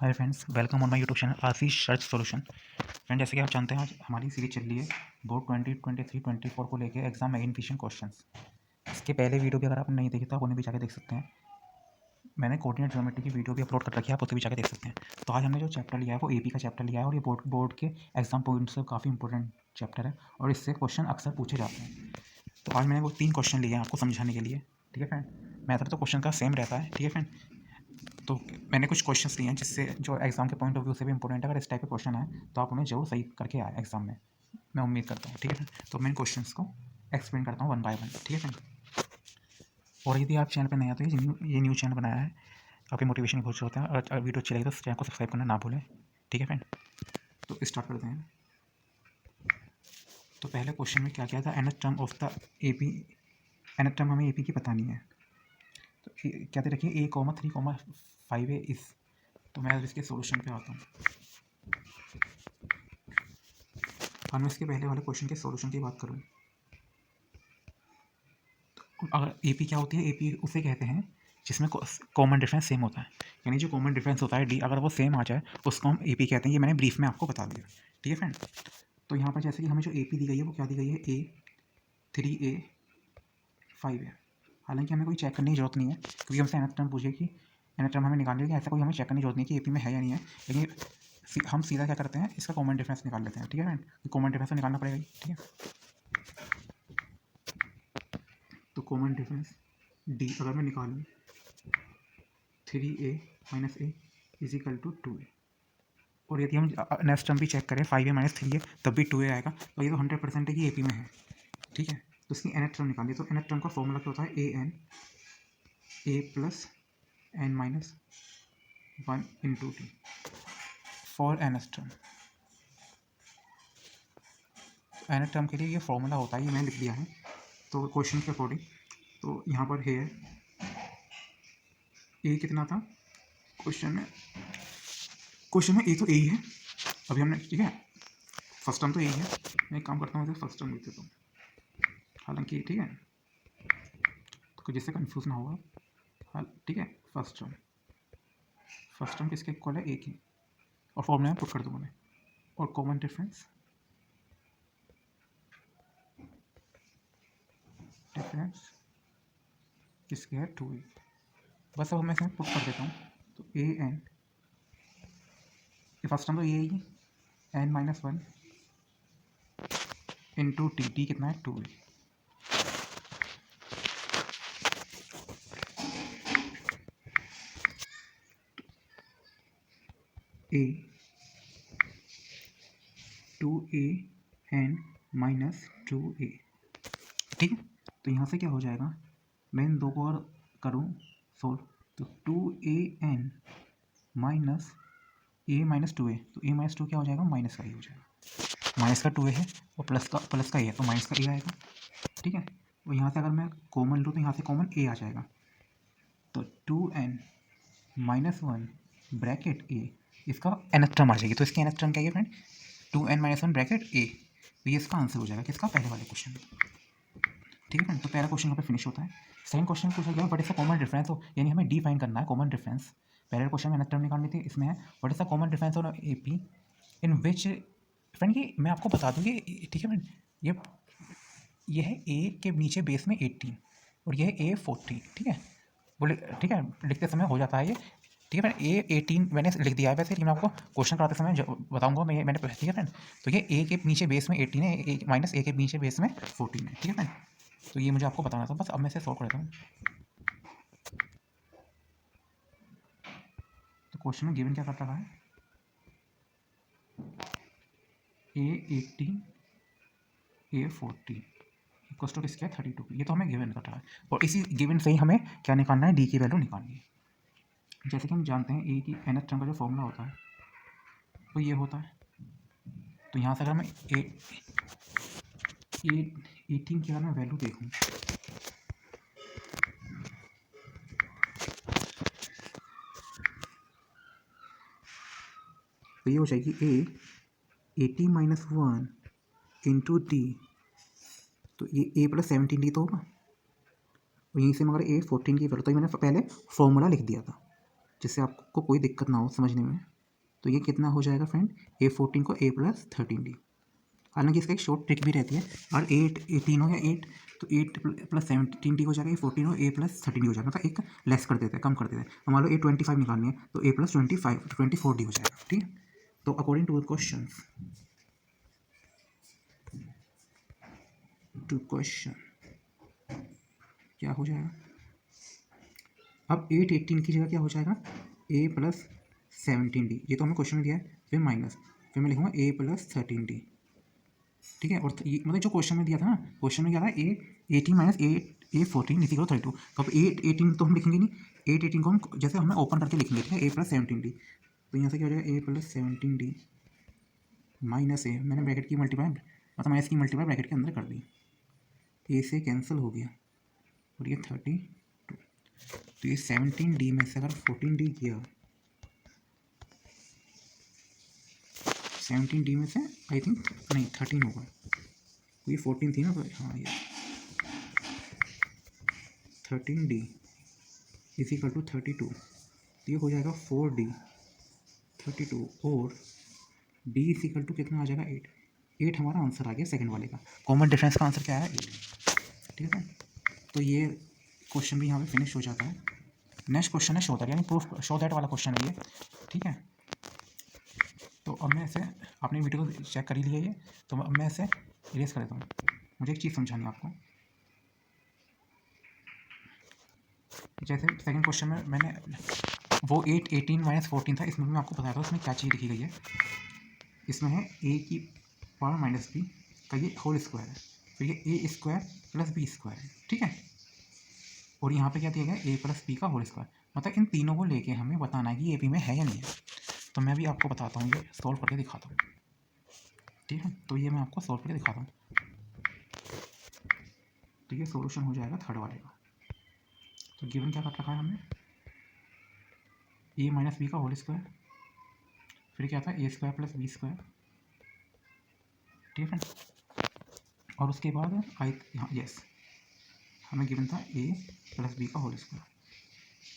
Hi friends, welcome on my YouTube channel Ashish search solution. Friend, जैसे कि आप जानते हैं आज हमारी सीरीज चल रही है बोर्ड 2023-24 को लेके एग्जाम मैग्नीफिकेशन क्वेश्चंस। इसके पहले वीडियो भी अगर आपने नहीं देखी तो आप उन्हें भी जाकर देख सकते हैं। मैंने कोऑर्डिनेट ज्योमेट्री की वीडियो भी अपलोड कर रखी है, आप उसे भी जाकर देख सकते हैं। तो आज हमने जो चैप्टर लिया है वो एपी का चैप्टर लिया है और ये बोर्ड के एग्जाम पॉइंट से काफ़ी इंपॉर्टेंट चैप्टर है और इससे क्वेश्चन अक्सर पूछे जाते हैं। तो आज मैंने वो 3 क्वेश्चन लिए हैं आपको समझाने के लिए। ठीक है फ्रेंड, मैथड तो क्वेश्चन का सेम रहता है। ठीक है फ्रेंड, तो मैंने कुछ क्वेश्चंस लिए हैं जिससे जो एग्जाम के पॉइंट ऑफ व्यू से भी इंपॉर्टेंट है। अगर इस टाइप के क्वेश्चन आए तो आप उन्हें जरूर सही करके आए एग्जाम में, मैं उम्मीद करता हूँ। ठीक है, तो मैं इन क्वेश्चंस को एक्सप्लेन करता हूँ वन बाय वन। ठीक है, और यदि आप चैनल पर नए आते हैं, ये न्यू चैनल बनाया है, आपके मोटिवेशन बहुत होता है। और वीडियो अच्छी लगी तो चैनल को सब्सक्राइब करना ना भूलें। ठीक है फ्रेंड, तो स्टार्ट करते हैं। तो पहले क्वेश्चन में क्या किया था, nth term of the AP, nth term हमें एपी की बतानी है। तो क्या दे रखिए a,3,5a इस, तो मैं इसके सॉल्यूशन पे आता हूँ। और मैं इसके पहले वाले क्वेश्चन के सॉल्यूशन की बात करूँ, तो अगर एपी क्या होती है, एपी उसे कहते हैं जिसमें कॉमन डिफरेंस सेम होता है। यानी जो कॉमन डिफरेंस होता है डी, अगर वो सेम आ जाए उसको हम एपी कहते हैं। ये मैंने ब्रीफ में आपको बता दिया। ठीक है फ्रेंड, तो यहाँ पर जैसे कि हमें जो एपी दी गई है वो क्या दी गई है, a3a5a। हालांकि हमें कोई चेक करने की जरूरत नहीं है क्योंकि हमसे nth टर्म पूछे कि nth टर्म हमें निकालनी है, ऐसा कोई हमें चेक करने की जरूरत नहीं है कि एपी में है या नहीं है। लेकिन हम सीधा क्या करते हैं, इसका कॉमन डिफरेंस निकाल लेते हैं। ठीक है फ्रेंड, कॉमन डिफरेंस तो निकालना पड़ेगा ही। ठीक है, तो कॉमन डिफरेंस डी अगर मैं निकालूँ 3a minus a is equal to 2a, और यदि हम नेक्स्ट टर्म भी चेक करें 5a माइनस 3a तब भी 2a आएगा, तो ये तो 100% है कि एपी में है। ठीक है, तो इसकी nth टर्म निकालिए। तो nth टर्म का फॉर्मूला क्या होता है, a plus n minus 1 into T for nth term. nth term के लिए ये फॉर्मूला होता है, ये मैंने लिख दिया है तो क्वेश्चन के अकॉर्डिंग। तो यहाँ पर है ए कितना था क्वेश्चन में ए तो ए ही है अभी हमने। ठीक है, फर्स्ट टर्म तो ए ही है। मैं एक काम करता हूँ, फर्स्ट टर्म लिख देता हूँ हालांकि। ठीक है, तो जिससे कंफ्यूज ना होगा। हाल ठीक है, फर्स्ट टर्म किसके इक्वल है, ए की, और फॉर्मूला में पुट कर दूँगा मैं। और कॉमन डिफरेंस किसके है, 2a। बस अब मैं इसमें पुट कर देता हूँ। तो ए एन, फर्स्ट टर्म तो ये ही n minus 1 into T, T कितना है 2a। a 2a n minus 2a। ठीक है, तो यहाँ से क्या हो जाएगा, मैं इन दो को और करूँ सोल्व, तो 2an minus a minus 2a, तो a माइनस 2 क्या हो जाएगा, माइनस का ही हो जाएगा। माइनस का 2a है और प्लस का a है, तो माइनस का a आएगा। ठीक है, और यहाँ से अगर मैं कॉमन लूँ तो यहाँ से कॉमन a आ जाएगा। तो 2n माइनस 1 ब्रैकेट a, इसका nth टर्म आ जाएगी। तो इसकी nth टर्म क्या है friend, 2n minus 1 bracket a। तो ये इसका आंसर हो जाएगा किसका, पहले वाले क्वेश्चन। ठीक है फ्रेंड, तो पहला क्वेश्चन यहाँ पे फिनिश होता है। सेकंड क्वेश्चन पूछा गया what is the common difference हो, यानी हमें डिफाइन करना है कॉमन डिफरेंस। पहले क्वेश्चन में nth टर्म निकालनी थी, इसमें है what is the common difference on AP in which. Friend ये मैं आपको बता दूँ कि ठीक है फ्रेंड, ये है ए के नीचे बेस में 18 और ये है A40। ठीक है, बोले ठीक है, लिखते समय हो जाता है ये। ठीक है फ्रेंड, A18 मैंने लिख दिया है वैसे, लेकिन मैं आपको क्वेश्चन कराते समय बताऊंगा मैंने। ठीक है फ्रेंड, तो ये ए के नीचे बेस में 18 है, माइनस ए के नीचे बेस में 14 है। ठीक है फ्रेंड, तो ये मुझे आपको बताना था बस। अब मैं इसे सॉल्व करता हूँ। तो क्वेश्चन में गिवन क्या करता रहा है, A18 A40 इक्वल टू किसका है, 32। ये तो हमें गिवन कर रहा है और इसी गिवन से ही हमें क्या निकालना है, डी की वैल्यू निकालनी है। जैसे कि हम जानते हैं ए की nth टर्म का जो फॉर्मूला होता है वो ये होता है। तो यहाँ से अगर मैं A18 की अगर मैं वैल्यू देखूँ, तो ये हो जाएगी A80 माइनस 1 इंटू डी, तो ये A प्लस 17D तो होगा। और यहीं से मगर A14 की वैल्यू, तो मैंने पहले फॉर्मूला लिख दिया था जिससे आपको कोई दिक्कत ना हो समझने में। तो ये कितना हो जाएगा फ्रेंड, A14 को A+13D। हालांकि इसका एक शॉर्ट ट्रिक भी रहती है, और 8 हो या 8 तो 8+17D हो जाएगा, A14 हो A+13D हो जाएगा, मतलब एक लेस कर देते हैं, कम कर देते हैं। तो मान लो A25 निकालनी है तो A+25 24D हो जाएगा। ठीक है, तो अकॉर्डिंग टू क्वेश्चन क्या हो जाएगा, अब 818 की जगह क्या हो जाएगा, A+17D, ये तो हमें क्वेश्चन में दिया है, फिर माइनस, फिर मैं लिखूँगा A+13D। ठीक है, और ये मतलब जो क्वेश्चन में दिया था ना, क्वेश्चन में क्या था, A18 माइनस A14 इसी को 32। तो अब 818 तो हम लिखेंगे नहीं, 818 को हम जैसे हमें ओपन करके लिखेंगे, ठीक है, A+17D। तो यहाँ से क्या हो जाएगा, A+17D माइनस ए, मैंने ब्रैकेट की मल्टीप्लाई, मतलब माइनस की मल्टीप्लाई ब्रैकेट के अंदर कर दी, ए से कैंसिल हो गया, और ये 32। तो ये 17D में से अगर 14D किया, 17D में से आई थिंक नहीं 13 होगा, ये 14 थी ना, तो हाँ ये 13D इज इक्वल टू 32, तो ये हो जाएगा 4D 32, और D इज इक्वल टू कितना आ जाएगा 8 हमारा आंसर आ गया सेकंड वाले का। कॉमन डिफरेंस का आंसर क्या है 8। ठीक है, तो ये क्वेश्चन भी यहाँ पे फिनिश हो जाता है। नेक्स्ट क्वेश्चन है शो दैट, यानी प्रूफ शो दैट वाला क्वेश्चन है ये। ठीक है, तो अब मैं इसे, आपने वीडियो को चेक कर ही लिया ये, तो अब मैं इसे इरेज कर देता हूँ। मुझे एक चीज़ समझानी है आपको, जैसे सेकंड क्वेश्चन में मैंने वो 8 माइनस 14 था, इसमें मैं आपको बताया था उसमें क्या चीज़ लिखी गई है। इसमें है a की पावर माइनस b का ये होल स्क्वायर है, फिर ये a square plus b square है। ठीक है, और यहाँ पे क्या दिया गया, a प्लस बी का होल स्क्वायर, मतलब इन तीनों को लेके हमें बताना है कि ये पी में है या नहीं है। तो मैं भी आपको बताता हूँ, ये सॉल्व करके दिखाता हूँ। ठीक है, तो ये मैं आपको सॉल्व करके दिखाता हूँ। तो ये सॉल्यूशन हो जाएगा थर्ड वाले का। तो गिवन क्या कर रखा है हमने, a माइनस बी का होल स्क्वायर, फिर क्या था a square plus B square. ठीक है, और उसके बाद यहाँ यस हमें गिवन था a प्लस बी का होल स्क्वायर।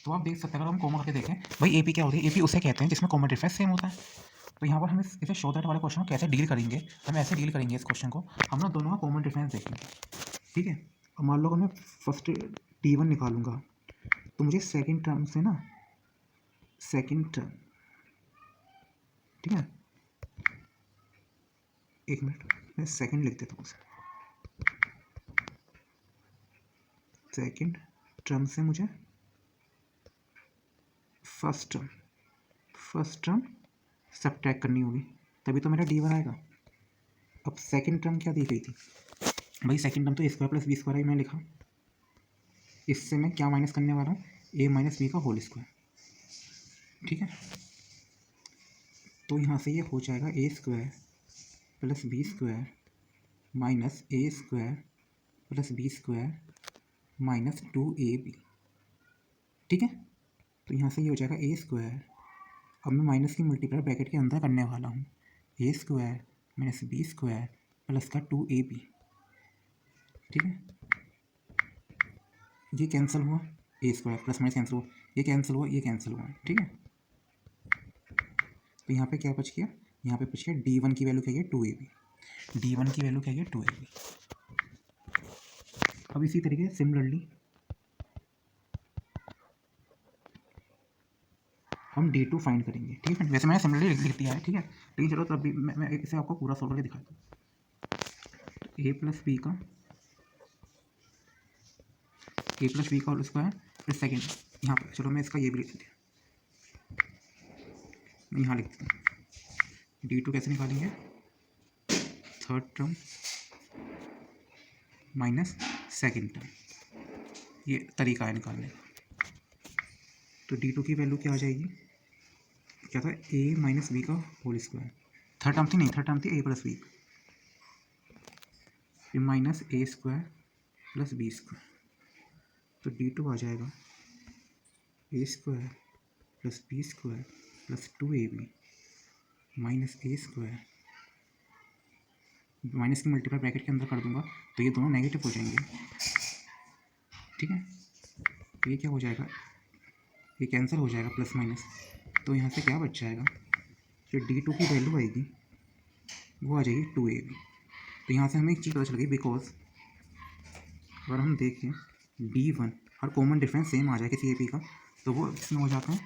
तो आप देख सकते हैं, अगर हम कॉमन करके देखें भाई ए पी क्या होती है, ए पी उसे कहते हैं जिसमें कॉमन डिफरेंस सेम होता है। तो यहाँ पर हम इसे शो दैट वाले क्वेश्चन को कैसे डील करेंगे, हम ऐसे डील करेंगे इस क्वेश्चन को, हम ना दोनों का कॉमन डिफरेंस देखेंगे। ठीक है, अब मान लो मैं फर्स्ट T1 निकालूंगा, तो मुझे सेकेंड टर्म से ना, सेकेंड टर्म, ठीक है, एक मिनट मैं सेकेंड लिख देता हूँ, सेकेंड टर्म से मुझे फर्स्ट टर्म सबट्रैक्ट करनी होगी, तभी तो मेरा D1 आएगा। अब सेकेंड टर्म क्या दी गई थी भाई, सेकेंड टर्म तो a square plus B square ही मैं लिखा, इससे मैं क्या माइनस करने वाला हूँ, a माइनस बी का होल स्क्वायर। ठीक है, तो यहाँ से ये हो जाएगा a square plus B square minus a square plus B square minus 2ab। ठीक है, तो यहाँ से ये हो जाएगा a स्क्वायर, अब मैं माइनस की मल्टीप्लाई ब्रैकेट के अंदर करने वाला हूँ, a square minus b square plus का 2ab। ठीक है, ये कैंसिल हुआ, a square plus minus cancel हुआ, ये कैंसिल हुआ, ये कैंसिल हुआ। ठीक है, तो यहाँ पे क्या बच गया, यहाँ पे बच गया D1 की वैल्यू क्या है 2ab, D1 की वैल्यू क्या है 2ab। अब इसी तरीके से सिमिलरली हम D2 फाइंड करेंगे। ठीक है, वैसे मैंने सिमिलरली लिख दिया है। ठीक है, लेकिन चलो तब भी मैं इसे आपको पूरा सॉल्व करके दिखाता हूँ। तो a प्लस बी का होल स्क्वायर, फिर सेकेंड यहाँ पर, चलो मैं इसका ये भी लिख देती हूँ, मैं यहाँ लिख देता हूँ। D2 कैसे निकालेंगे, third term minus second term, ये तरीका है निकालने का। तो D2 की वैल्यू क्या आ जाएगी, क्या था a माइनस बी का होल स्क्वायर, थर्ड टर्म थी नहीं, थर्ड टर्म थी a प्लस बी, फिर minus a square plus B square. तो D2 आ जाएगा a square plus B square plus 2ab minus a square, minus की मल्टीप्लाई ब्रैकेट के अंदर कर दूंगा तो ये दोनों नेगेटिव हो जाएंगे। ठीक है, तो ये क्या हो जाएगा, ये कैंसिल हो जाएगा प्लस माइनस, तो यहाँ से क्या बच जाएगा, जो D2 की वैल्यू आएगी वो आ जाएगी 2AB। तो यहाँ से हमें एक चीज़ पता चल गई, बिकॉज अगर हम देखें D1 हर कॉमन डिफरेंस सेम आ जाए किसी AP का तो वो इसमें हो जाता है,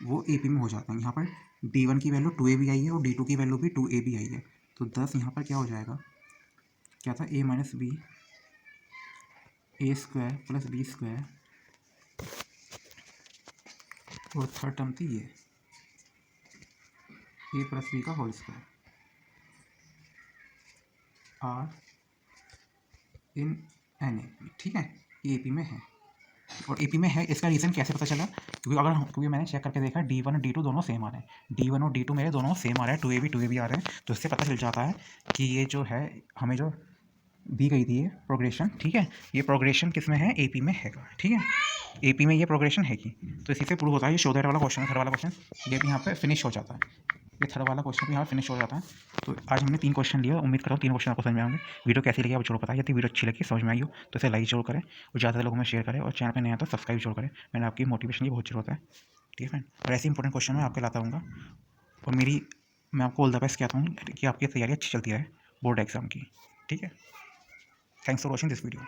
वो AP में हो जाता है। यहाँ पर D1 की वैल्यू 2AB आई है और D2 की वैल्यू भी 2AB आई है। तो 10 यहाँ पर क्या हो जाएगा, क्या था, A minus B A² plus B² और थर्ड टर्म थी ये A प्लस बी का whole square are in NA। ठीक है, ये AP में है। और AP में है इसका रीज़न कैसे पता चला, क्योंकि मैंने चेक करके देखा D1 और D2 दोनों सेम आ रहे हैं, D1 और D2 मेरे दोनों सेम आ रहे हैं, 2AB आ रहे हैं। तो इससे पता चल जाता है कि ये जो है हमें जो दी गई थी ये प्रोग्रेशन, ठीक है, ये प्रोग्रेशन किस में है, AP में है। ठीक है, AP में ये प्रोग्रेशन है कि, तो इसी से प्रूव होता है। ये शो दैट वाला क्वेश्चन है, थर्ड वाला क्वेश्चन ये भी यहाँ पे फिनिश हो जाता है, ये थर्ड वाला क्वेश्चन भी यहाँ फिनिश हो जाता है। तो आज हमने 3 क्वेश्चन लिए, उम्मीद करता हूँ 3 क्वेश्चन आपको समझ में आएंगे। वीडियो कैसी लगी आप जरूर बताइए, यदि वीडियो अच्छी लगी समझ में आई हो तो इसे लाइक जरूर करें और ज़्यादा लोगों में शेयर करें, और चैनल पर नया तो सब्सक्राइब जरूर करें। मैंने आपकी मोटिवेशन की बहुत जरूरत है। ठीक है फ्रेंड, और ऐसे इंपॉर्टेंट क्वेश्चन मैं आपके लाता रहूँगा। और मैं आपको ऑल द बेस्ट कहता हूँ कि आपकी तैयारी अच्छी चलती रहे बोर्ड एग्जाम की। ठीक है, thanks for watching this video.